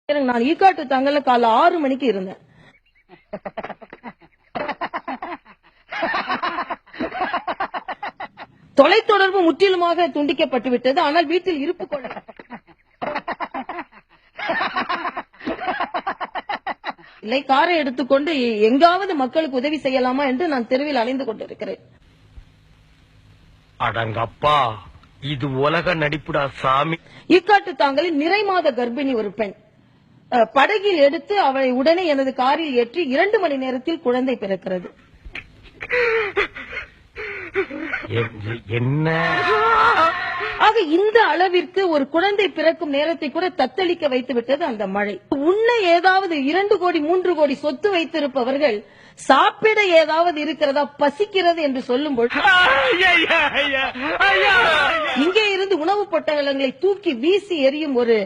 நான் ஈக்காட்டு தாங்கல காலை 6 மணிக்கு இருந்தேன். தொலைத்தொடர்பு முற்றிலுமாக துண்டிக்கப்பட்டு விட்டது. ஆனால் வீட்டில் இருப்பு கொள்ள இல்லை. காரை எடுத்துக்கொண்டு எங்காவது மக்களுக்கு உதவி செய்யலாமா என்று நான் தெருவில் அலைந்து கொண்டிருக்கிறேன். அடங்கப்பா, இது உலக நடிப்புடா சாமி. ஈக்காட்டு தாங்கலில் நிறை மாத கர்ப்பிணி ஒரு பெண் படகில் எடுத்து அவளை உடனே எனது காரில் ஏற்றி 2 மணி நேரத்தில் குழந்தை பிறக்கிறது. என்ன ஆக இந்த அளவிற்கு ஒரு குழந்தை பிறக்கும் நேரத்தை கூட தத்தளிக்க வைத்து விட்டது அந்த மழை. உன்ன ஏதாவது 2 கோடி 3 கோடி சொத்து வைத்திருப்பவர்கள் சாப்பிட ஏதாவது இருக்கிறதா, பசிக்கிறது என்று சொல்லும்போது இங்கே இருந்து உணவு பொட்டலங்களை தூக்கி வீசி எறியும் ஒரு